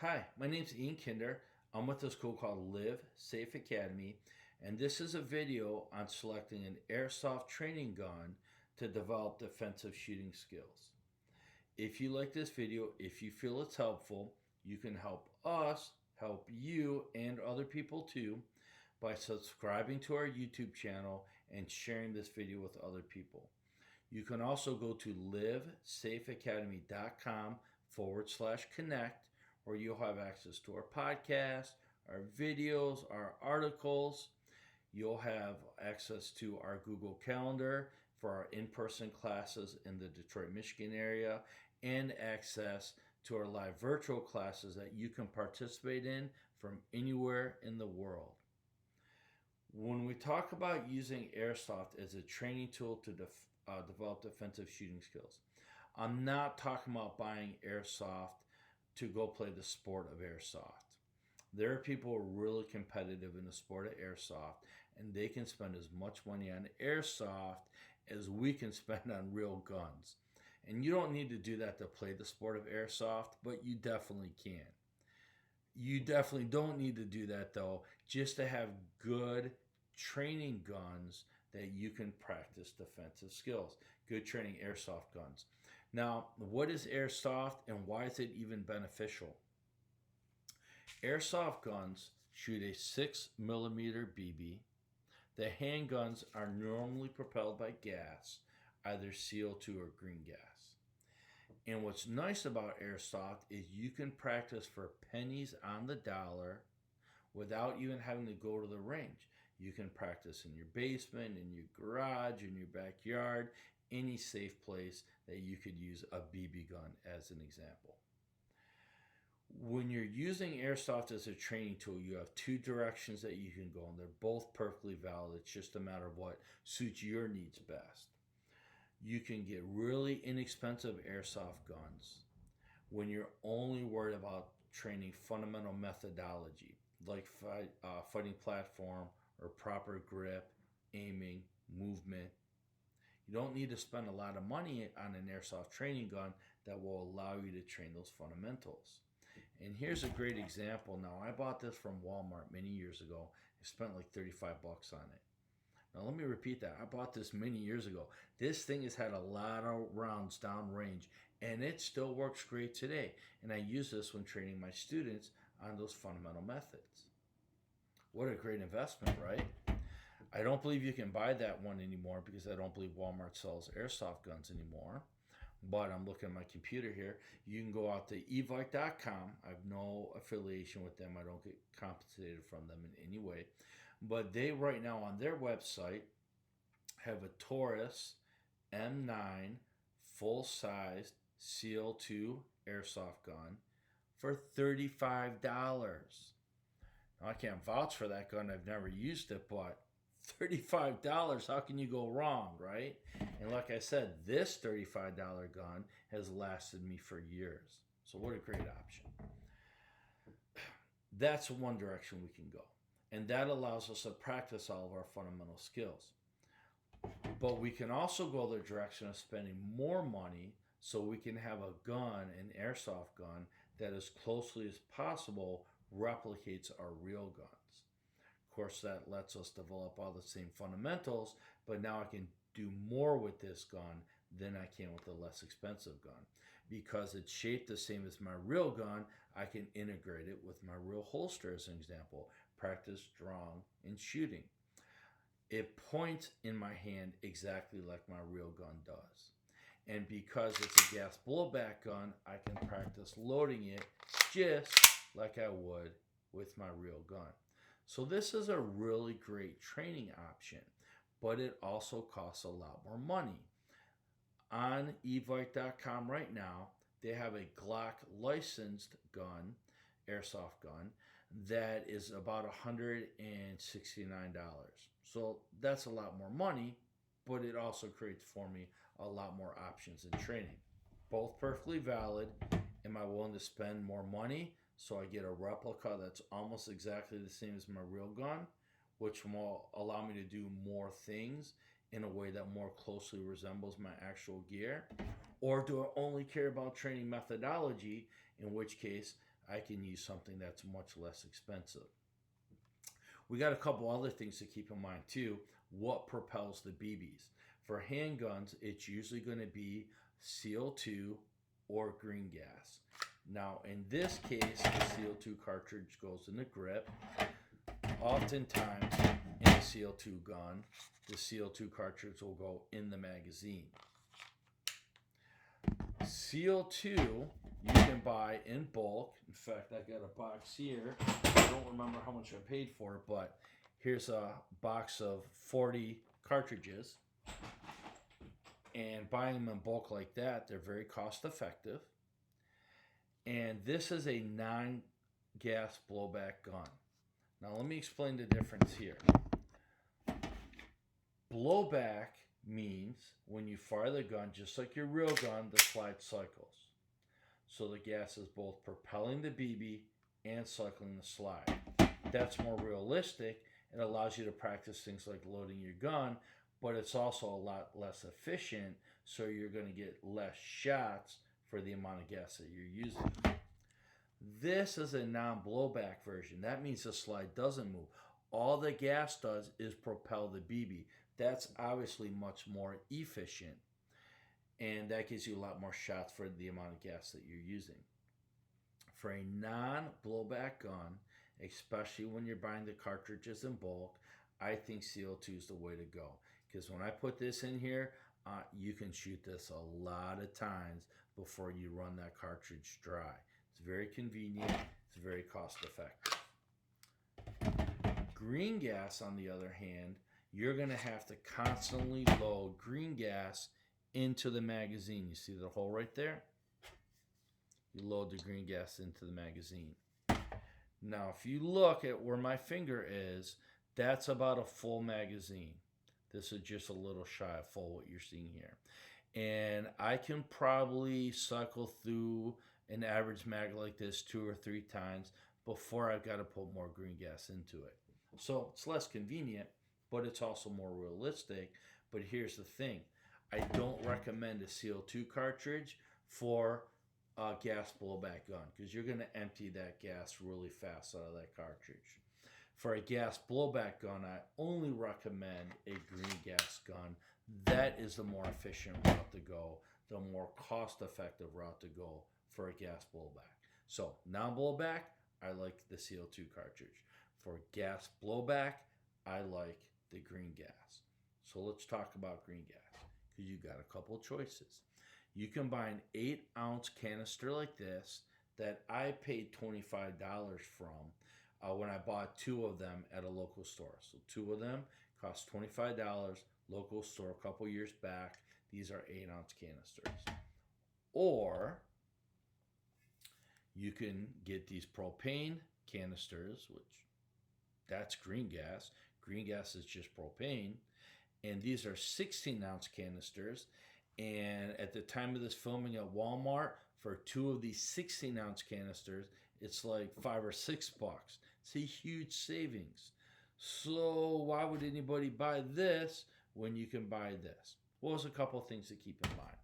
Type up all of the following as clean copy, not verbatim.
Hi, my name's Ian Kinder. I'm with a school called Live Safe Academy, and this is a video on selecting an airsoft training gun to develop defensive shooting skills. If you like this video, if you feel it's helpful, you can help us help you and other people too by subscribing to our YouTube channel and sharing this video with other people. You can also go to livesafeacademy.com/connect where you'll have access to our podcast, our videos, our articles. You'll have access to our Google Calendar for our in-person classes in the Detroit, Michigan area, and access to our live virtual classes that you can participate in from anywhere in the world. When we talk about using airsoft as a training tool to develop defensive shooting skills, I'm not talking about buying airsoft to go play the sport of airsoft. There are people who are really competitive in the sport of airsoft, and they can spend as much money on airsoft as we can spend on real guns. And you don't need to do that to play the sport of airsoft, but you definitely can. You definitely don't need to do that though, just to have good training guns that you can practice defensive skills. Good training airsoft guns. Now, what is airsoft and why is it even beneficial? Airsoft guns shoot a 6mm BB. The handguns are normally propelled by gas, either CO2 or green gas. And what's nice about airsoft is you can practice for pennies on the dollar without even having to go to the range. You can practice in your basement, in your garage, in your backyard, any safe place that you could use a BB gun as an example. When you're using airsoft as a training tool, you have two directions that you can go, and they're both perfectly valid. It's just a matter of what suits your needs best. You can get really inexpensive airsoft guns when you're only worried about training fundamental methodology, like fighting platform or proper grip, aiming, movement. You don't need to spend a lot of money on an airsoft training gun that will allow you to train those fundamentals. And here's a great example. Now, I bought this from Walmart many years ago. I spent like $35 on it. Now, let me repeat that. I bought this many years ago. This thing has had a lot of rounds downrange, and it still works great today. And I use this when training my students on those fundamental methods. What a great investment, right? I don't believe you can buy that one anymore because I don't believe Walmart sells airsoft guns anymore. But I'm looking at my computer here. You can go out to Evike.com. I have no affiliation with them. I don't get compensated from them in any way. But they right now on their website have a Taurus M9 full-size CO2 airsoft gun for $35. Now, I can't vouch for that gun. I've never used it, but $35, how can you go wrong, right? And like I said, this $35 gun has lasted me for years. So what a great option. That's one direction we can go. And that allows us to practice all of our fundamental skills. But we can also go the direction of spending more money so we can have a gun, an airsoft gun, that as closely as possible replicates our real guns. Of course, that lets us develop all the same fundamentals, but now I can do more with this gun than I can with a less expensive gun. Because it's shaped the same as my real gun, I can integrate it with my real holster as an example. Practice drawing and shooting. It points in my hand exactly like my real gun does. And because it's a gas blowback gun, I can practice loading it just like I would with my real gun. So this is a really great training option, but it also costs a lot more money. On evike.com right now, they have a Glock licensed gun, airsoft gun, that is about $169. So that's a lot more money, but it also creates for me a lot more options in training. Both perfectly valid. Am I willing to spend more money so I get a replica that's almost exactly the same as my real gun, which will allow me to do more things in a way that more closely resembles my actual gear? Or do I only care about training methodology, in which case I can use something that's much less expensive. We got a couple other things to keep in mind too. What propels the BBs? For handguns, it's usually going to be CO2 or green gas. Now, in this case, the CO2 cartridge goes in the grip. Oftentimes, in a CO2 gun, the CO2 cartridge will go in the magazine. CO2 you can buy in bulk. In fact, I got a box here. I don't remember how much I paid for it, but here's a box of 40 cartridges. And buying them in bulk like that, they're very cost effective. And this is a non-gas blowback gun. Now let me explain the difference here. Blowback means when you fire the gun, just like your real gun, the slide cycles. So the gas is both propelling the BB and cycling the slide. That's more realistic. It allows you to practice things like loading your gun, but it's also a lot less efficient, so you're going to get less shots for the amount of gas that you're using. This is a non-blowback version. That means the slide doesn't move. All the gas does is propel the BB. That's obviously much more efficient, and that gives you a lot more shots for the amount of gas that you're using. For a non-blowback gun, especially when you're buying the cartridges in bulk, I think CO2 is the way to go. Because when I put this in here, you can shoot this a lot of times before you run that cartridge dry. It's very convenient. It's very cost effective. Green gas, on the other hand, you're going to have to constantly load green gas into the magazine. You see the hole right there? You load the green gas into the magazine. Now, if you look at where my finger is, that's about a full magazine. This is just a little shy of full, what you're seeing here. And I can probably cycle through an average mag like this 2 or 3 times before I've got to put more green gas into it. So it's less convenient, but it's also more realistic. But here's the thing. I don't recommend a CO2 cartridge for a gas blowback gun because you're going to empty that gas really fast out of that cartridge. For a gas blowback gun, I only recommend a green gas gun. That is the more efficient route to go, the more cost-effective route to go for a gas blowback. So, non-blowback, I like the CO2 cartridge. For gas blowback, I like the green gas. So let's talk about green gas because you got a couple choices. You can buy an 8-ounce canister like this that I paid $25 from when I bought 2 of them at a local store. So 2 of them cost $25, local store a couple years back. These are 8-ounce canisters. Or you can get these propane canisters, which that's green gas. Green gas is just propane. And these are 16-ounce canisters. And at the time of this filming at Walmart, for 2 of these 16-ounce canisters, it's like $5 or $6. It's a huge savings. So why would anybody buy this when you can buy this? Well, there's a couple of things to keep in mind.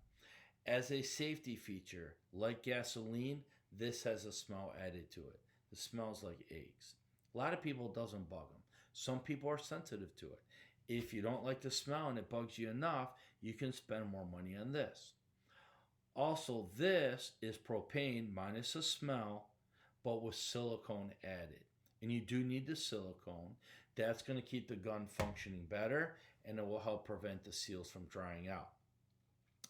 As a safety feature, like gasoline, this has a smell added to it. It smells like eggs. A lot of people, it doesn't bug them. Some people are sensitive to it. If you don't like the smell and it bugs you enough, you can spend more money on this. Also, this is propane minus the smell, but with silicone added. And you do need the silicone. That's going to keep the gun functioning better, and it will help prevent the seals from drying out.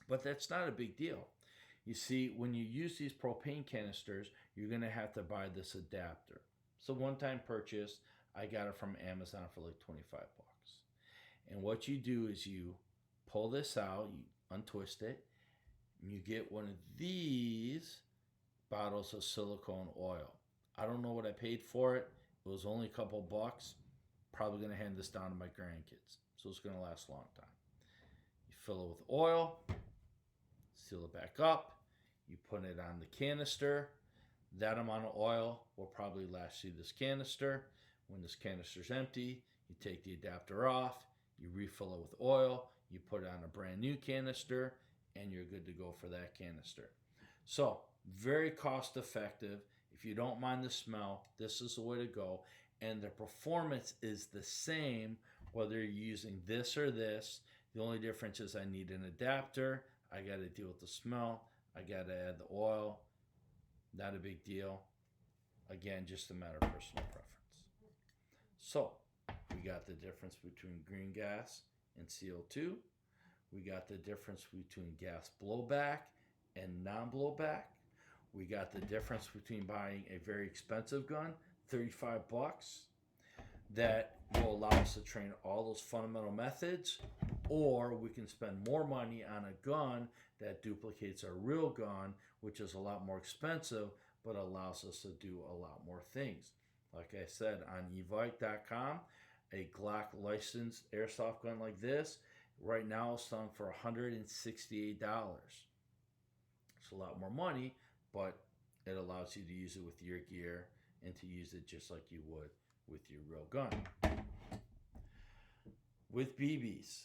But that's not a big deal. You see, when you use these propane canisters, you're going to have to buy this adapter. It's a one-time purchase. I got it from Amazon for like 25 bucks. And what you do is you pull this out, you untwist it, and you get one of these bottles of silicone oil. I don't know what I paid for it. It was only a couple bucks. Probably going to hand this down to my grandkids. So it's going to last a long time. You fill it with oil, seal it back up, you put it on the canister. That amount of oil will probably last you this canister. When this canister's empty, you take the adapter off, you refill it with oil, you put it on a brand new canister, and you're good to go for that canister. So, very cost effective. If you don't mind the smell, this is the way to go. And the performance is the same whether you're using this or this. The only difference is I need an adapter. I got to deal with the smell. I got to add the oil. Not a big deal. Again, just a matter of personal preference. So, we got the difference between green gas and CO2. We got the difference between gas blowback and non-blowback. We got the difference between buying a very expensive gun, $35, that will allow us to train all those fundamental methods, or we can spend more money on a gun that duplicates our real gun, which is a lot more expensive, but allows us to do a lot more things. Like I said, on Evike.com, a Glock licensed airsoft gun like this, right now is selling for $168. It's a lot more money, but it allows you to use it with your gear and to use it just like you would with your real gun. With BBs,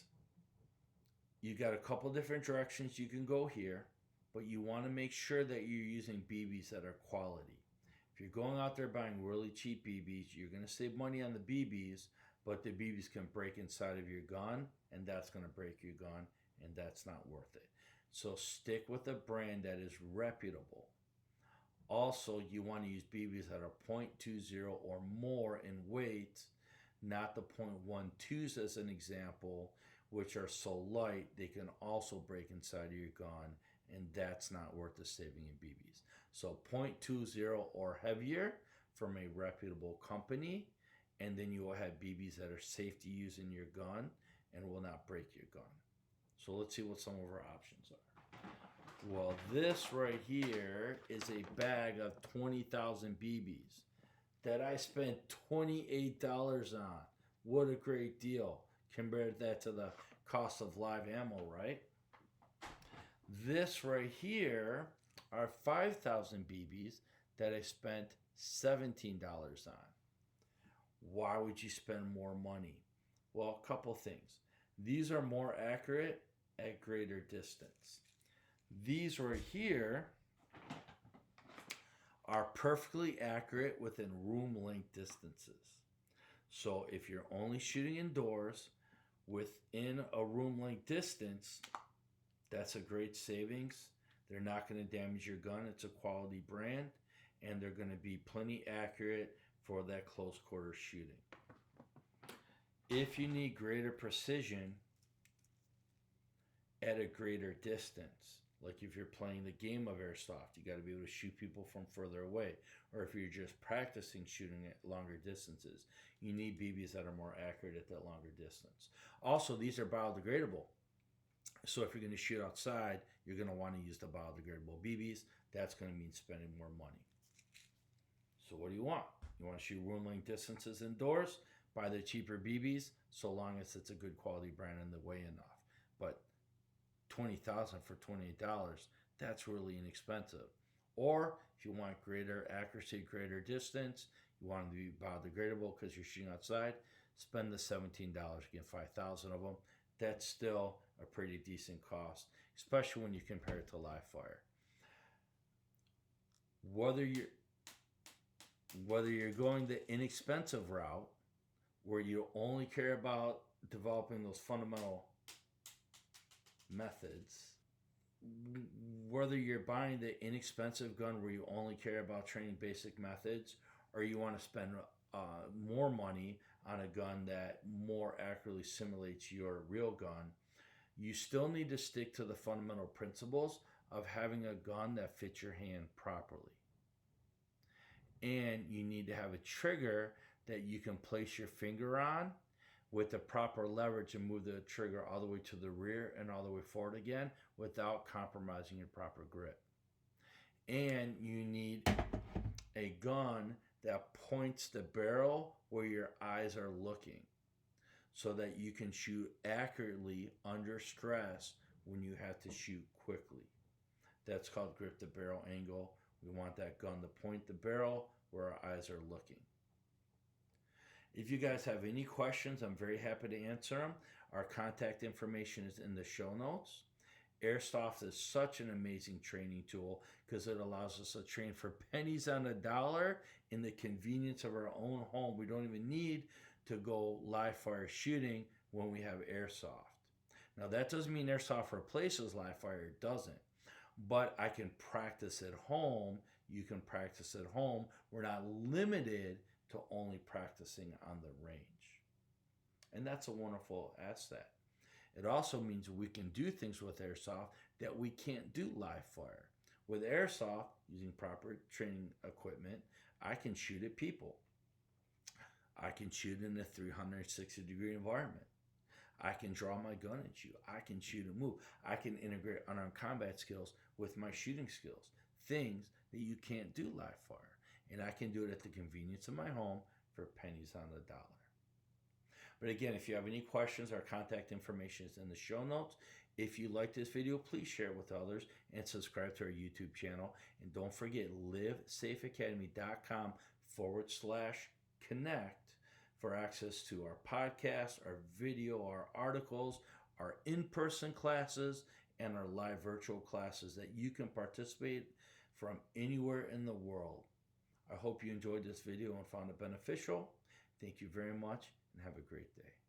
you got a couple different directions you can go here, but you want to make sure that you're using BBs that are quality. If you're going out there buying really cheap BBs, you're going to save money on the BBs, but the BBs can break inside of your gun, and that's going to break your gun, and that's not worth it. So stick with a brand that is reputable. Also, you want to use BBs that are .20 or more in weight, not the .12s as an example, which are so light they can also break inside of your gun, and that's not worth the saving in BBs. So .20 or heavier from a reputable company, and then you will have BBs that are safe to use in your gun and will not break your gun. So let's see what some of our options are. Well, this right here is a bag of 20,000 BBs that I spent $28 on. What a great deal. Compare that to the cost of live ammo, right? This right here are 5,000 BBs that I spent $17 on. Why would you spend more money? Well, a couple things. These are more accurate at greater distance. These right here are perfectly accurate within room length distances. So if you're only shooting indoors within a room length distance, that's a great savings. They're not going to damage your gun. It's a quality brand, and they're going to be plenty accurate for that close quarter shooting. If you need greater precision at a greater distance, like if you're playing the game of airsoft, you got to be able to shoot people from further away. Or if you're just practicing shooting at longer distances, you need BBs that are more accurate at that longer distance. Also, these are biodegradable. So if you're going to shoot outside, you're going to want to use the biodegradable BBs. That's going to mean spending more money. So what do you want? You want to shoot room length distances indoors? Buy the cheaper BBs, so long as it's a good quality brand and the way enough. But $20,000 for $28, that's really inexpensive. Or if you want greater accuracy, greater distance, you want them to be biodegradable because you're shooting outside, spend the $17, get 5,000 of them. That's still a pretty decent cost, especially when you compare it to live fire. Whether you're going the inexpensive route, where you only care about developing those fundamental methods, whether you're buying the inexpensive gun where you only care about training basic methods, or you want to spend more money on a gun that more accurately simulates your real gun, you still need to stick to the fundamental principles of having a gun that fits your hand properly. And you need to have a trigger that you can place your finger on with the proper leverage and move the trigger all the way to the rear and all the way forward again without compromising your proper grip. And you need a gun that points the barrel where your eyes are looking so that you can shoot accurately under stress when you have to shoot quickly. That's called grip the barrel angle. We want that gun to point the barrel where our eyes are looking. If you guys have any questions, I'm very happy to answer them. Our contact information is in the show notes. Airsoft is such an amazing training tool because it allows us to train for pennies on a dollar in the convenience of our own home. We don't even need to go live fire shooting when we have airsoft. Now, that doesn't mean airsoft replaces live fire, it doesn't. But I can practice at home. You can practice at home. We're not limited to only practicing on the range. And that's a wonderful asset. It also means we can do things with airsoft that we can't do live fire. With airsoft, using proper training equipment, I can shoot at people. I can shoot in a 360-degree environment. I can draw my gun at you. I can shoot and move. I can integrate unarmed combat skills with my shooting skills. Things that you can't do live fire. And I can do it at the convenience of my home for pennies on the dollar. But again, if you have any questions, our contact information is in the show notes. If you like this video, please share it with others and subscribe to our YouTube channel. And don't forget, livesafeacademy.com/connect for access to our podcast, our video, our articles, our in-person classes, and our live virtual classes that you can participate from anywhere in the world. I hope you enjoyed this video and found it beneficial. Thank you very much and have a great day.